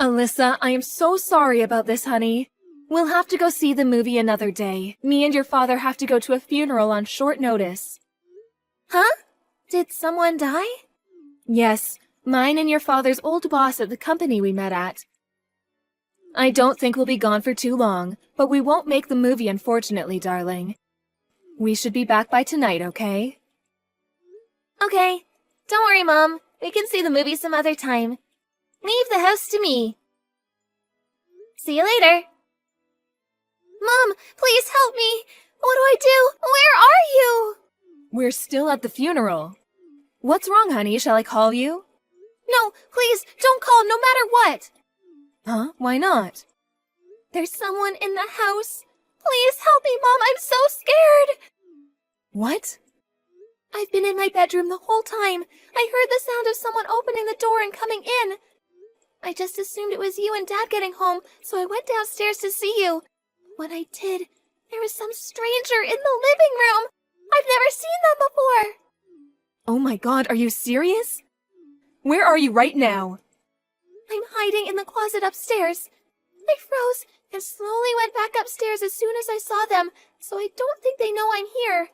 Alyssa, I am so sorry about this, honey. We'll have to go see the movie another day. Me and your father have to go to a funeral on short notice. Huh? Did someone die? Yes, mine and your father's old boss at the company we met at. I don't think we'll be gone for too long, but we won't make the movie, unfortunately, darling. We should be back by tonight, okay? Okay. Don't worry, Mom. We can see the movie some other time. Leave the house to me. See you later. Mom, please help me. What do I do? Where are you? We're still at the funeral. What's wrong, honey? Shall I call you? No, please, don't call no matter what. Huh? Why not? There's someone in the house. Please help me, Mom. I'm so scared. What? I've been in my bedroom the whole time. I heard the sound of someone opening the door and coming in. I just assumed it was you and Dad getting home, so I went downstairs to see you. When I did, there was some stranger in the living room. I've never seen them before. Oh my God, are you serious? Where are you right now? I'm hiding in the closet upstairs. I froze and slowly went back upstairs as soon as I saw them, so I don't think they know I'm here.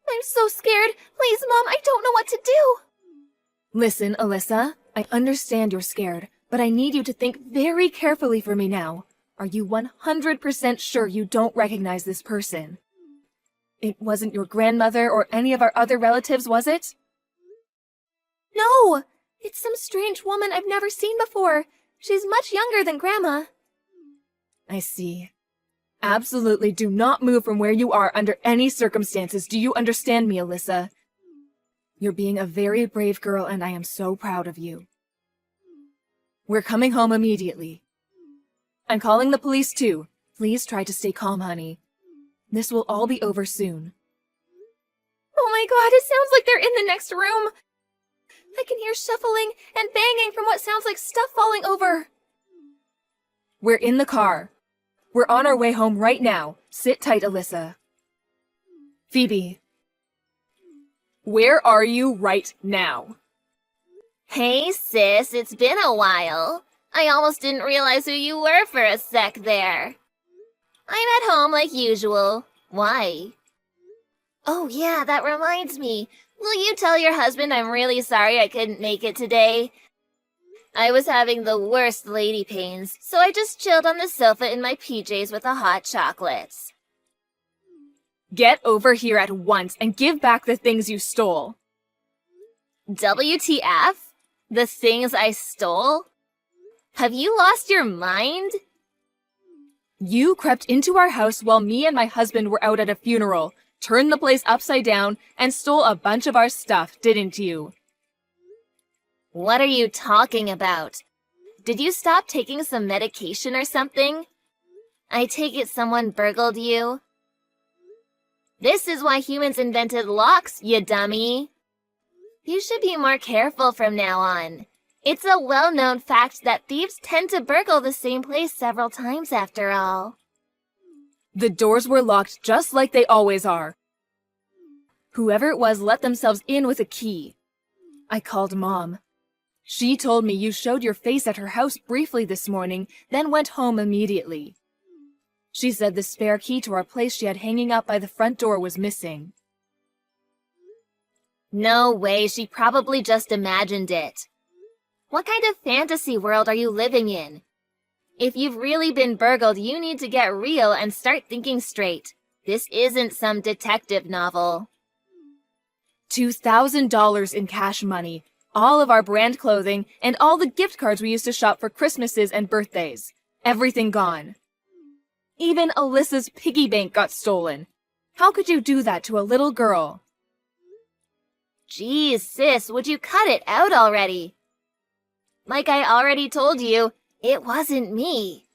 I'm so scared. Please, Mom, I don't know what to do. Listen, Alyssa, I understand you're scared, but I need you to think very carefully for me now. Are you 100% sure you don't recognize this person? It wasn't your grandmother or any of our other relatives, was it? No! It's some strange woman I've never seen before. She's much younger than Grandma. I see. Absolutely do not move from where you are under any circumstances. Do you understand me, Alyssa? You're being a very brave girl, and I am so proud of you. We're coming home immediately. I'm calling the police too. Please try to stay calm, honey. This will all be over soon. Oh my God, it sounds like they're in the next room. I can hear shuffling and banging from what sounds like stuff falling over. We're in the car. We're on our way home right now. Sit tight, Alyssa. Phoebe. Where are you right now? Hey, sis, it's been a while. I almost didn't realize who you were for a sec there. I'm at home like usual. Why? Oh yeah, that reminds me. Will you tell your husband I'm really sorry I couldn't make it today? I was having the worst lady pains, so I just chilled on the sofa in my PJs with a hot chocolate. Get over here at once and give back the things you stole. WTF? The things I stole? Have you lost your mind? You crept into our house while me and my husband were out at a funeral, turned the place upside down, and stole a bunch of our stuff, didn't you? What are you talking about? Did you stop taking some medication or something? I take it someone burgled you? This is why humans invented locks, you dummy. You should be more careful from now on. It's a well-known fact that thieves tend to burgle the same place several times after all. The doors were locked just like they always are. Whoever it was let themselves in with a key. I called Mom. She told me you showed your face at her house briefly this morning, then went home immediately. She said the spare key to our place she had hanging up by the front door was missing. No way, she probably just imagined it. What kind of fantasy world are you living in? If you've really been burgled, you need to get real and start thinking straight. This isn't some detective novel. $2,000 in cash money, all of our brand clothing, and all the gift cards we used to shop for Christmases and birthdays. Everything gone. Even Alyssa's piggy bank got stolen. How could you do that to a little girl? Geez, sis, would you cut it out already? Like I already told you, it wasn't me.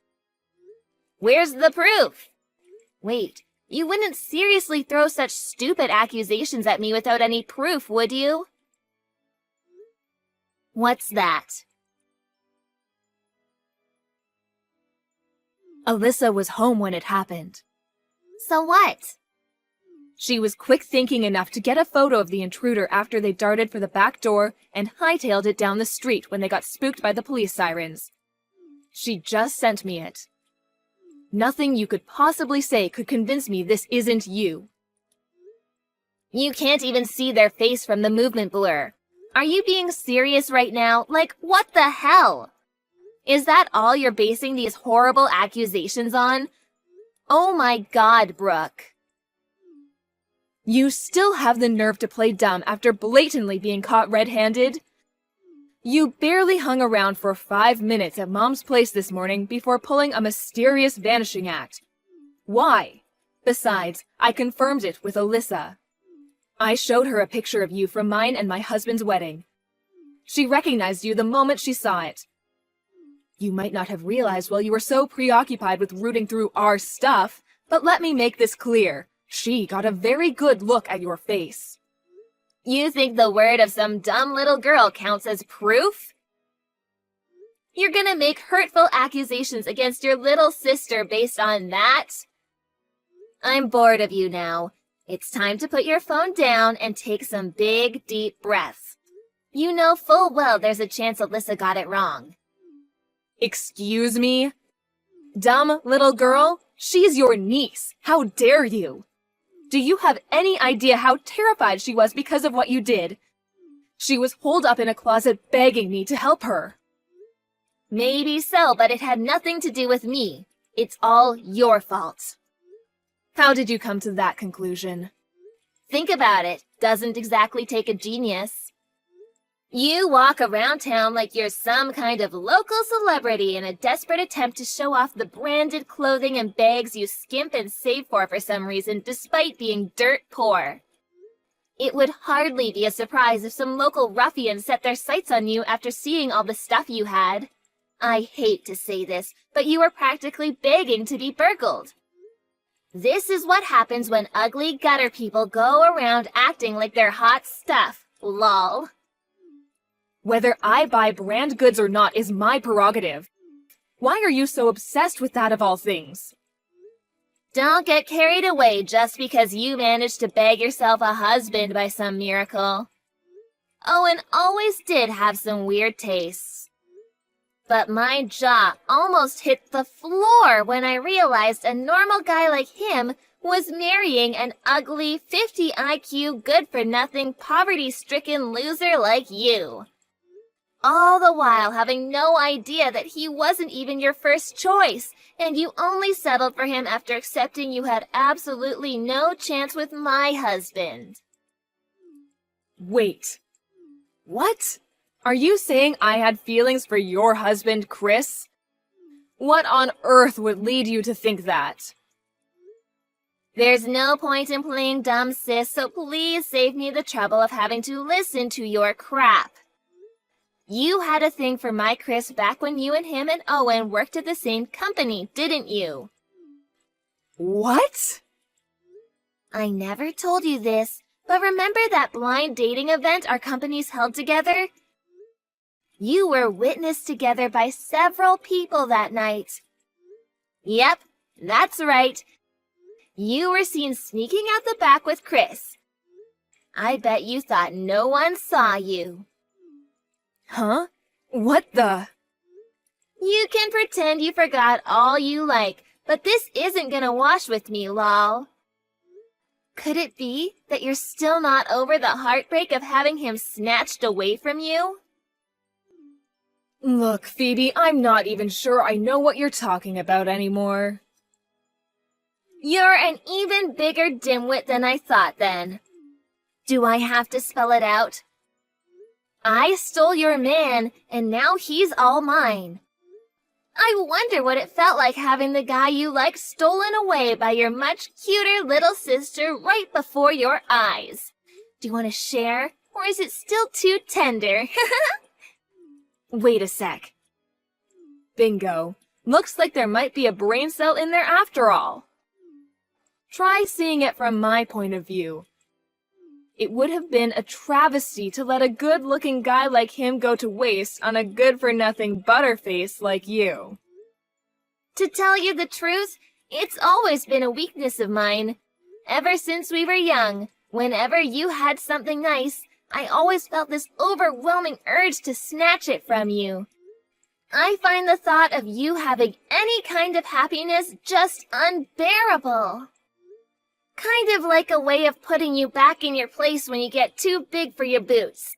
Where's the proof? Wait, you wouldn't seriously throw such stupid accusations at me without any proof, would you? What's that? Alyssa was home when it happened. So what? She was quick thinking enough to get a photo of the intruder after they darted for the back door and hightailed it down the street when they got spooked by the police sirens. She just sent me it. Nothing you could possibly say could convince me this isn't you. You can't even see their face from the movement blur. Are you being serious right now? Like, what the hell? Is that all you're basing these horrible accusations on? Oh my God, Brooke. You still have the nerve to play dumb after blatantly being caught red-handed? You barely hung around for 5 minutes at Mom's place this morning before pulling a mysterious vanishing act. Why? Besides, I confirmed it with Alyssa. I showed her a picture of you from mine and my husband's wedding. She recognized you the moment she saw it. You might not have realized while you were so preoccupied with rooting through our stuff, but let me make this clear. She got a very good look at your face. You think the word of some dumb little girl counts as proof? You're gonna make hurtful accusations against your little sister based on that? I'm bored of you now. It's time to put your phone down and take some big, deep breaths. You know full well there's a chance Alyssa got it wrong. Excuse me? Dumb little girl? She's your niece. How dare you? Do you have any idea how terrified she was because of what you did? She was holed up in a closet begging me to help her. Maybe so, but it had nothing to do with me. It's all your fault. How did you come to that conclusion? Think about it. Doesn't exactly take a genius. You walk around town like you're some kind of local celebrity in a desperate attempt to show off the branded clothing and bags you skimp and save for some reason, despite being dirt poor. It would hardly be a surprise if some local ruffian set their sights on you after seeing all the stuff you had. I hate to say this, but you were practically begging to be burgled. This is what happens when ugly gutter people go around acting like they're hot stuff, lol. Whether I buy brand goods or not is my prerogative. Why are you so obsessed with that of all things? Don't get carried away just because you managed to bag yourself a husband by some miracle. Owen always did have some weird tastes. But my jaw almost hit the floor when I realized a normal guy like him was marrying an ugly 50 IQ good-for-nothing poverty-stricken loser like you. All the while having no idea that he wasn't even your first choice, and you only settled for him after accepting you had absolutely no chance with my husband. Wait. What? Are you saying I had feelings for your husband, Chris? What on earth would lead you to think that? There's no point in playing dumb, sis, so please save me the trouble of having to listen to your crap. You had a thing for my Chris back when you and him and Owen worked at the same company, didn't you? What? I never told you this, but remember that blind dating event our companies held together? You were witnessed together by several people that night. Yep, that's right. You were seen sneaking out the back with Chris. I bet you thought no one saw you. Huh? What the? You can pretend you forgot all you like, but this isn't gonna wash with me, lol. Could it be that you're still not over the heartbreak of having him snatched away from you? Look, Phoebe, I'm not even sure I know what you're talking about anymore. You're an even bigger dimwit than I thought then. Do I have to spell it out? I stole your man, and now he's all mine. I wonder what it felt like having the guy you like stolen away by your much cuter little sister right before your eyes. Do you want to share, or is it still too tender? Wait a sec. Bingo. Looks like there might be a brain cell in there after all. Try seeing it from my point of view. It would have been a travesty to let a good-looking guy like him go to waste on a good-for-nothing butterface like you. To tell you the truth, it's always been a weakness of mine. Ever since we were young, whenever you had something nice, I always felt this overwhelming urge to snatch it from you. I find the thought of you having any kind of happiness just unbearable. Kind of like a way of putting you back in your place when you get too big for your boots.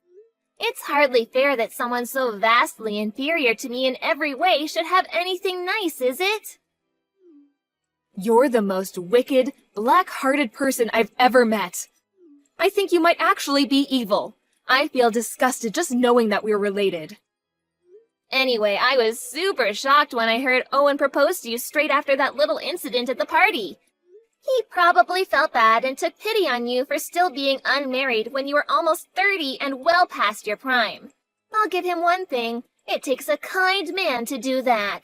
It's hardly fair that someone so vastly inferior to me in every way should have anything nice, is it? You're the most wicked, black-hearted person I've ever met. I think you might actually be evil. I feel disgusted just knowing that we're related. Anyway, I was super shocked when I heard Owen propose to you straight after that little incident at the party. He probably felt bad and took pity on you for still being unmarried when you were almost 30 and well past your prime. I'll give him one thing. It takes a kind man to do that.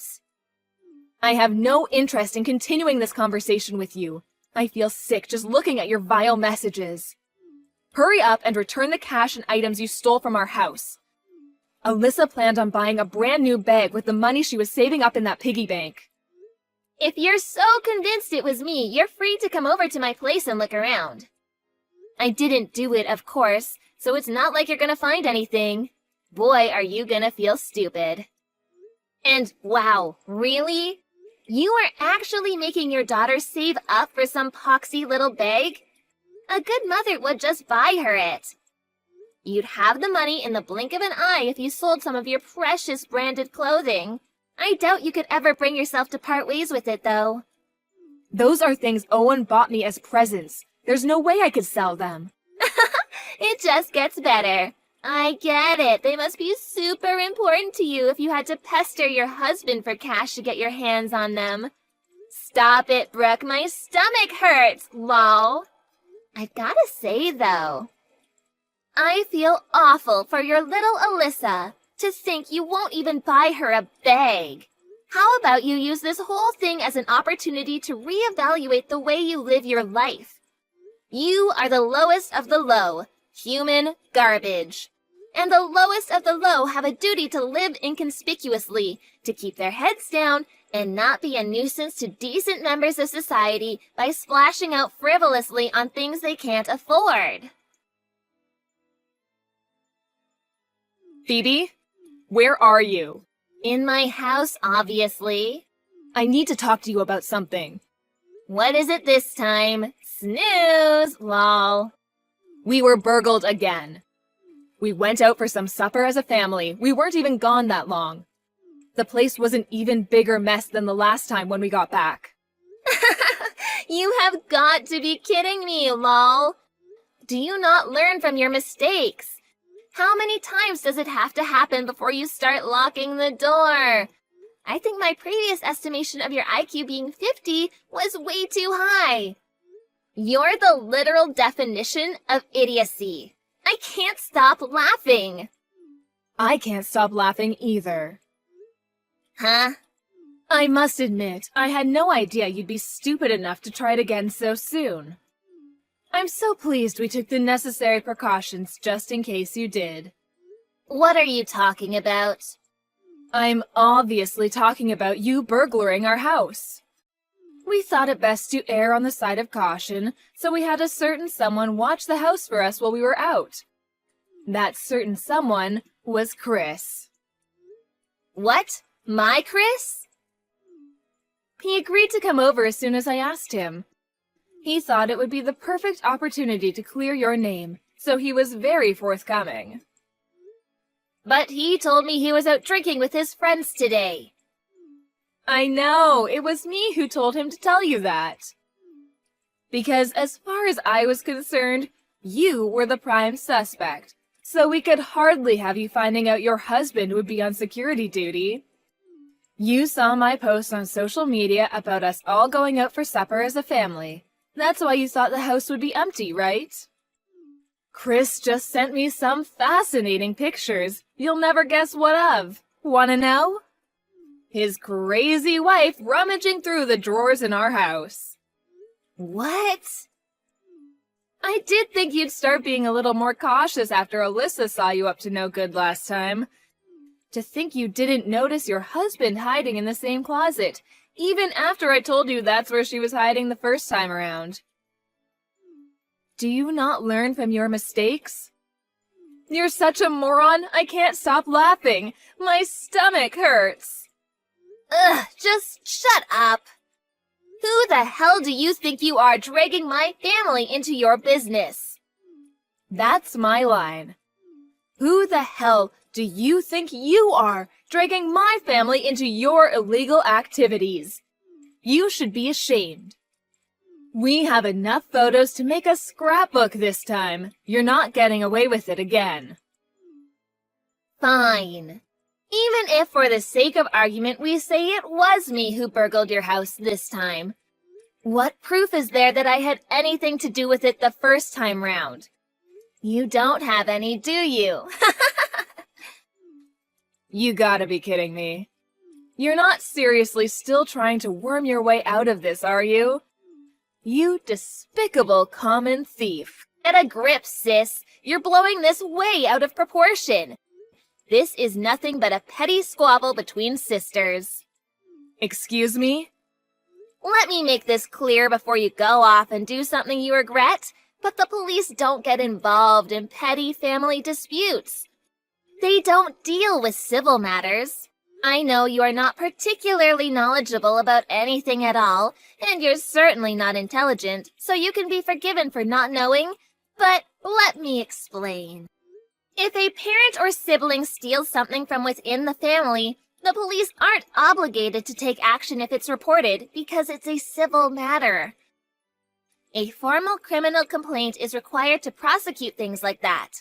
I have no interest in continuing this conversation with you. I feel sick just looking at your vile messages. Hurry up and return the cash and items you stole from our house. Alyssa planned on buying a brand new bag with the money she was saving up in that piggy bank. If you're so convinced it was me, you're free to come over to my place and look around. I didn't do it, of course, so it's not like you're gonna find anything. Boy, are you gonna feel stupid. And wow, really? You are actually making your daughter save up for some poxy little bag? A good mother would just buy her it. You'd have the money in the blink of an eye if you sold some of your precious branded clothing. I doubt you could ever bring yourself to part ways with it, though. Those are things Owen bought me as presents. There's no way I could sell them. It just gets better. I get it. They must be super important to you if you had to pester your husband for cash to get your hands on them. Stop it, Brooke. My stomach hurts, lol. I've gotta say, though, I feel awful for your little Alyssa. To think you won't even buy her a bag. How about you use this whole thing as an opportunity to reevaluate the way you live your life? You are the lowest of the low, human garbage. And the lowest of the low have a duty to live inconspicuously, to keep their heads down and not be a nuisance to decent members of society by splashing out frivolously on things they can't afford. Phoebe, where are you? In my house, obviously. I need to talk to you about something. What is it this time? Snooze, lol. We were burgled again. We went out for some supper as a family. We weren't even gone that long. The place was an even bigger mess than the last time when we got back. You have got to be kidding me, lol. Do you not learn from your mistakes? How many times does it have to happen before you start locking the door? I think my previous estimation of your IQ being 50 was way too high. You're the literal definition of idiocy. I can't stop laughing. I can't stop laughing either. Huh? I must admit, I had no idea you'd be stupid enough to try it again so soon. I'm so pleased we took the necessary precautions just in case you did. What are you talking about? I'm obviously talking about you burglaring our house. We thought it best to err on the side of caution, so we had a certain someone watch the house for us while we were out. That certain someone was Chris. What? My Chris? He agreed to come over as soon as I asked him. He thought it would be the perfect opportunity to clear your name, so he was very forthcoming. But he told me he was out drinking with his friends today. I know, it was me who told him to tell you that. Because as far as I was concerned, you were the prime suspect, so we could hardly have you finding out your husband would be on security duty. You saw my post on social media about us all going out for supper as a family. That's why you thought the house would be empty, right? Chris just sent me some fascinating pictures. You'll never guess what of. Wanna know? His crazy wife rummaging through the drawers in our house. What? I did think you'd start being a little more cautious after Alyssa saw you up to no good last time. To think you didn't notice your husband hiding in the same closet, even after I told you that's where she was hiding the first time around. Do you not learn from your mistakes? You're such a moron, I can't stop laughing. My stomach hurts. Ugh, just shut up. Who the hell do you think you are dragging my family into your business? That's my line. Who the hell do you think you are dragging my family into your illegal activities? You should be ashamed. We have enough photos to make a scrapbook this time. You're not getting away with it again. Fine. Even if for the sake of argument we say it was me who burgled your house this time. What proof is there that I had anything to do with it the first time round? You don't have any, do you? You gotta be kidding me. You're not seriously still trying to worm your way out of this, are you? You despicable common thief. Get a grip, sis. You're blowing this way out of proportion. This is nothing but a petty squabble between sisters. Excuse me? Let me make this clear before you go off and do something you regret, but the police don't get involved in petty family disputes. They don't deal with civil matters. I know you are not particularly knowledgeable about anything at all, and you're certainly not intelligent, so you can be forgiven for not knowing, but let me explain. If a parent or sibling steals something from within the family, the police aren't obligated to take action if it's reported because it's a civil matter. A formal criminal complaint is required to prosecute things like that.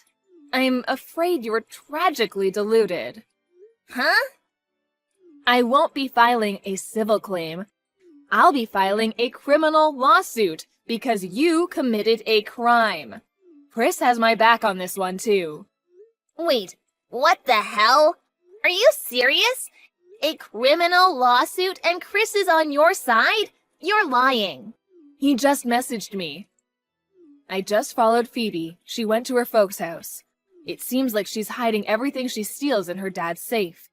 I'm afraid you're tragically deluded. Huh? I won't be filing a civil claim. I'll be filing a criminal lawsuit because you committed a crime. Chris has my back on this one, too. Wait, what the hell? Are you serious? A criminal lawsuit and Chris is on your side? You're lying. He just messaged me. I just followed Phoebe. She went to her folks' house. It seems like she's hiding everything she steals in her dad's safe.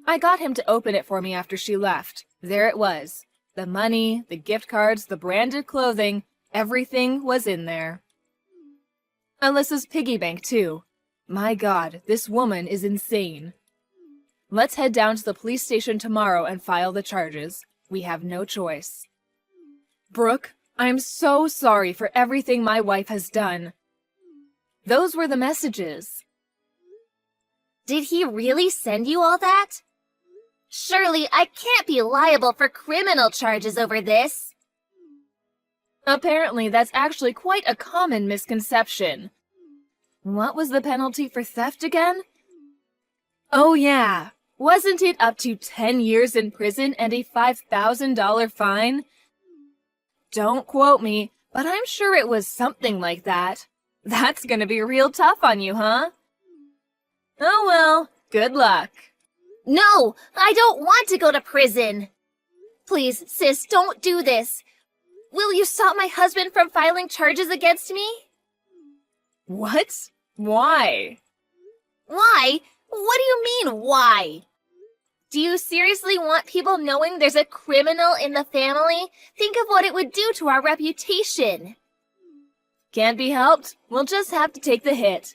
I got him to open it for me after she left. There it was. The money, the gift cards, the branded clothing, everything was in there. Alyssa's piggy bank, too. My God, this woman is insane. Let's head down to the police station tomorrow and file the charges. We have no choice. Brooke, I'm so sorry for everything my wife has done. Those were the messages. Did he really send you all that? Surely I can't be liable for criminal charges over this. Apparently, that's actually quite a common misconception. What was the penalty for theft again? Oh yeah, wasn't it up to 10 years in prison and a $5,000 fine? Don't quote me, but I'm sure it was something like that. That's gonna be real tough on you, huh? Oh well, good luck. No, I don't want to go to prison. Please, sis, don't do this. Will you stop my husband from filing charges against me? What? Why? Why? What do you mean, why? Do you seriously want people knowing there's a criminal in the family? Think of what it would do to our reputation. Can't be helped. We'll just have to take the hit.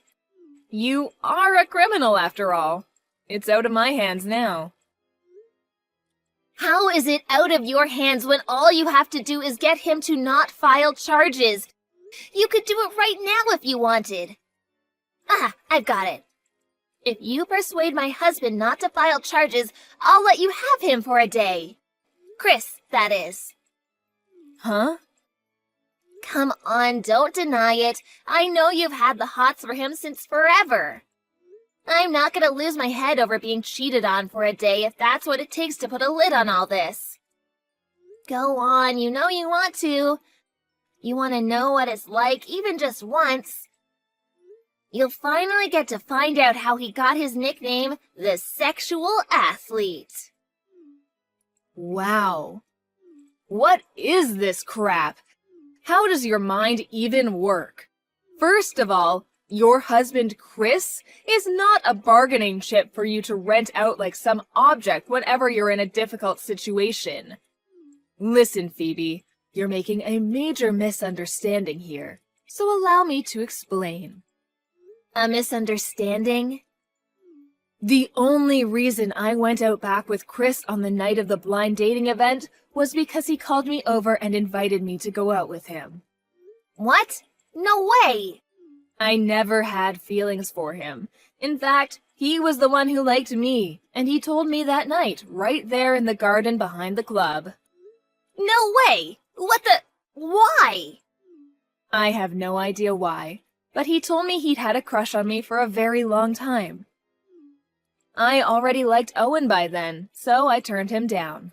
You are a criminal, after all. It's out of my hands now. How is it out of your hands when all you have to do is get him to not file charges? You could do it right now if you wanted. Ah, I've got it. If you persuade my husband not to file charges, I'll let you have him for a day. Chris, that is. Huh? Come on, don't deny it. I know you've had the hots for him since forever. I'm not gonna lose my head over being cheated on for a day if that's what it takes to put a lid on all this. Go on, you know you want to. You want to know what it's like, even just once. You'll finally get to find out how he got his nickname, the Sexual Athlete. Wow. What is this crap? How does your mind even work? First of all, your husband, Chris, is not a bargaining chip for you to rent out like some object whenever you're in a difficult situation. Listen, Phoebe, you're making a major misunderstanding here, so allow me to explain. A misunderstanding? The only reason I went out back with Chris on the night of the blind dating event was because he called me over and invited me to go out with him. What? No way! I never had feelings for him. In fact, he was the one who liked me, and he told me that night, right there in the garden behind the club. No way! What the... Why? I have no idea why, but he told me he'd had a crush on me for a very long time. I already liked Owen by then, so I turned him down.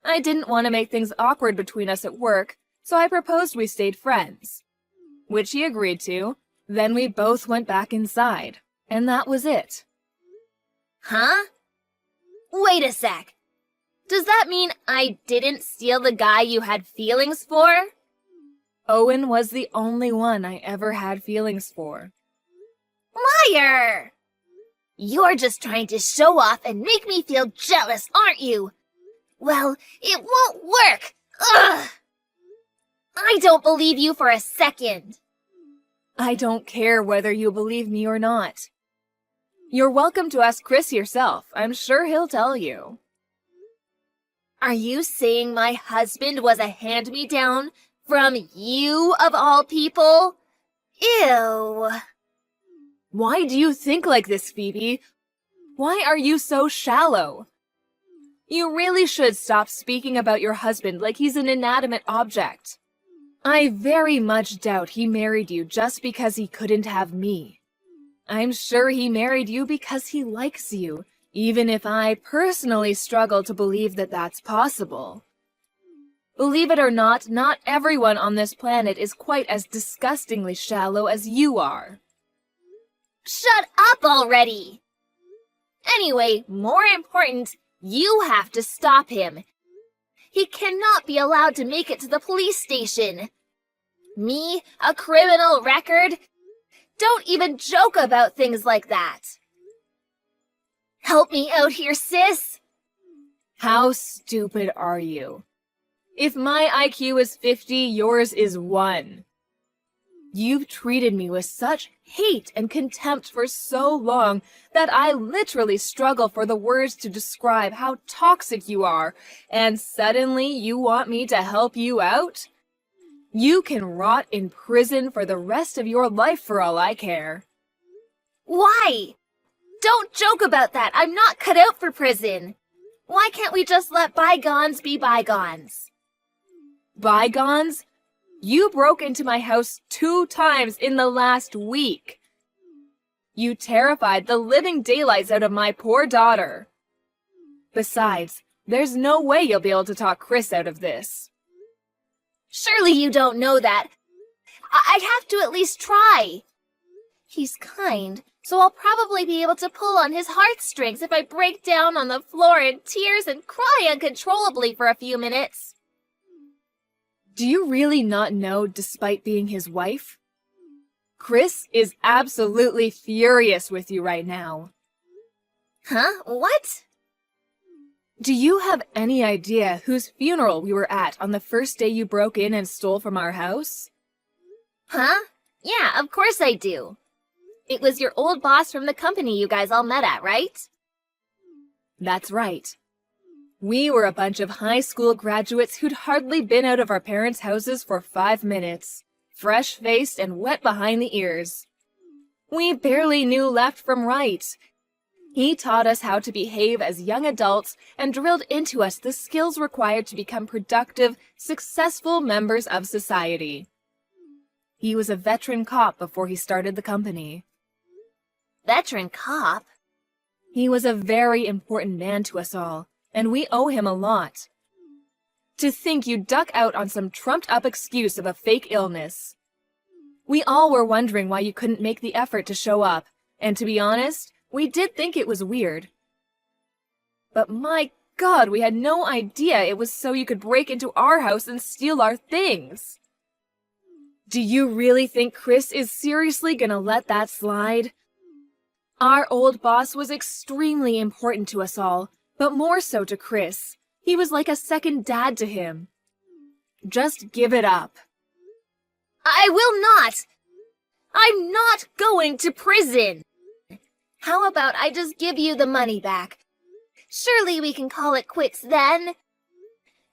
I didn't want to make things awkward between us at work, so I proposed we stayed friends, which he agreed to. Then we both went back inside, and that was it. Huh? Wait a sec. Does that mean I didn't steal the guy you had feelings for? Owen was the only one I ever had feelings for. Liar! You're just trying to show off and make me feel jealous, aren't you? Well, it won't work! Ugh! I don't believe you for a second. I don't care whether you believe me or not. You're welcome to ask Chris yourself. I'm sure he'll tell you. Are you saying my husband was a hand-me-down from you of all people? Ew. Why do you think like this, Phoebe? Why are you so shallow? You really should stop speaking about your husband like he's an inanimate object. I very much doubt he married you just because he couldn't have me. I'm sure he married you because he likes you, even if I personally struggle to believe that that's possible. Believe it or not everyone on this planet is quite as disgustingly shallow as you are. Shut up already! Anyway, more important, you have to stop him. He cannot be allowed to make it to the police station. Me, a criminal record? Don't even joke about things like that. Help me out here, sis. How stupid are you? If my IQ is 50, yours is 1. You've treated me with such hate and contempt for so long that I literally struggle for the words to describe how toxic you are, and suddenly you want me to help you out? You can rot in prison for the rest of your life for all I care. Why? Don't joke about that. I'm not cut out for prison. Why can't we just let bygones be bygones? Bygones? You broke into my house 2 times in the last week. You terrified the living daylights out of my poor daughter. Besides, there's no way you'll be able to talk Chris out of this. Surely you don't know that. I'd have to at least try. He's kind, so I'll probably be able to pull on his heartstrings if I break down on the floor in tears and cry uncontrollably for a few minutes. Do you really not know, despite being his wife? Chris is absolutely furious with you right now. Huh? What? Do you have any idea whose funeral we were at on the first day you broke in and stole from our house? Huh? Yeah, of course I do. It was your old boss from the company you guys all met at, right? That's right. We were a bunch of high school graduates who'd hardly been out of our parents' houses for 5 minutes, fresh-faced and wet behind the ears. We barely knew left from right. He taught us how to behave as young adults and drilled into us the skills required to become productive, successful members of society. He was a veteran cop before he started the company. Veteran cop? He was a very important man to us all, and we owe him a lot. To think you duck out on some trumped-up excuse of a fake illness. We all were wondering why you couldn't make the effort to show up, and to be honest, we did think it was weird. But my God, we had no idea it was so you could break into our house and steal our things. Do you really think Chris is seriously gonna let that slide? Our old boss was extremely important to us all, but more so to Chris. He was like a second dad to him. Just give it up. I will not! I'm not going to prison! How about I just give you the money back? Surely we can call it quits then.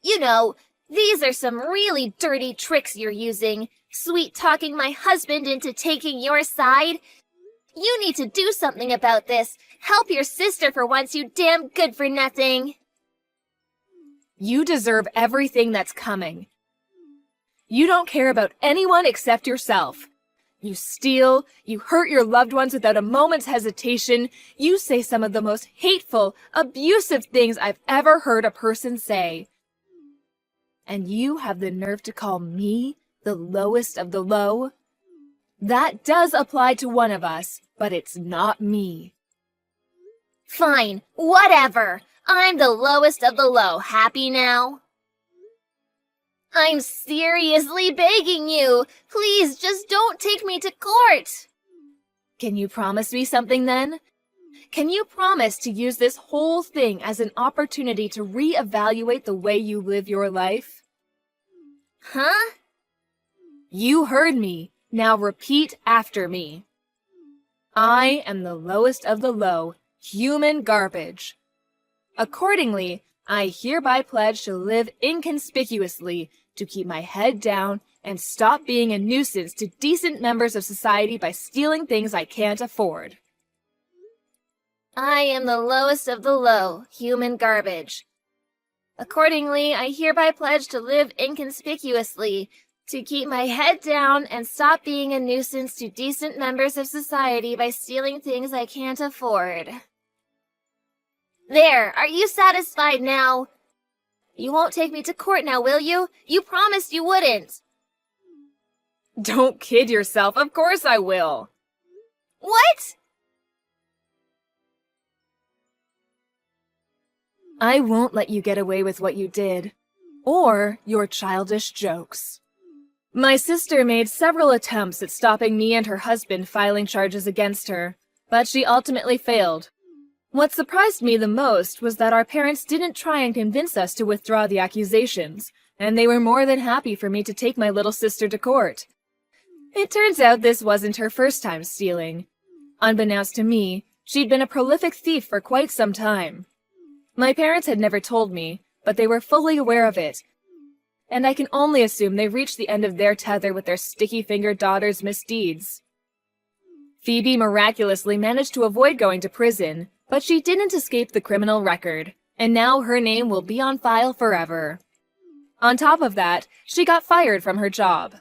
You know, these are some really dirty tricks you're using, sweet-talking my husband into taking your side. You need to do something about this. Help your sister for once, you damn good-for-nothing. You deserve everything that's coming. You don't care about anyone except yourself. You steal, you hurt your loved ones without a moment's hesitation, you say some of the most hateful, abusive things I've ever heard a person say. And you have the nerve to call me the lowest of the low? That does apply to one of us, but it's not me. Fine, whatever. I'm the lowest of the low. Happy now? I'm seriously begging you. Please, just don't take me to court. Can you promise me something then? Can you promise to use this whole thing as an opportunity to reevaluate the way you live your life? Huh? You heard me. Now repeat after me. I am the lowest of the low, human garbage. Accordingly, I hereby pledge to live inconspicuously, to keep my head down, and stop being a nuisance to decent members of society by stealing things I can't afford. I am the lowest of the low, human garbage. Accordingly, I hereby pledge to live inconspicuously, to keep my head down and stop being a nuisance to decent members of society by stealing things I can't afford. There, are you satisfied now? You won't take me to court now, will you? You promised you wouldn't. Don't kid yourself, of course I will. What? I won't let you get away with what you did, or your childish jokes. My sister made several attempts at stopping me and her husband filing charges against her, but she ultimately failed. What surprised me the most was that our parents didn't try and convince us to withdraw the accusations, and they were more than happy for me to take my little sister to court. It turns out this wasn't her first time stealing. Unbeknownst to me, she'd been a prolific thief for quite some time. My parents had never told me, but they were fully aware of it, and I can only assume they reached the end of their tether with their sticky-fingered daughter's misdeeds. Phoebe miraculously managed to avoid going to prison, but she didn't escape the criminal record, and now her name will be on file forever. On top of that, she got fired from her job.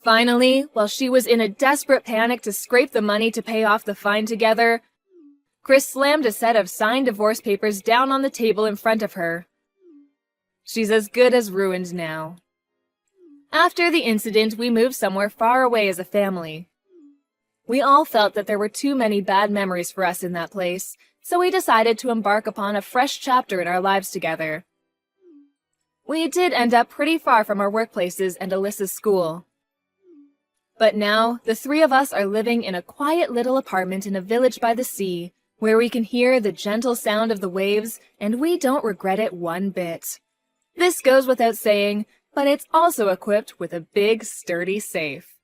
Finally, while she was in a desperate panic to scrape the money to pay off the fine together, Chris slammed a set of signed divorce papers down on the table in front of her. She's as good as ruined now. After the incident, we moved somewhere far away as a family. We all felt that there were too many bad memories for us in that place, so we decided to embark upon a fresh chapter in our lives together. We did end up pretty far from our workplaces and Alyssa's school. But now, the three of us are living in a quiet little apartment in a village by the sea, where we can hear the gentle sound of the waves, and we don't regret it one bit. This goes without saying, but it's also equipped with a big, sturdy safe.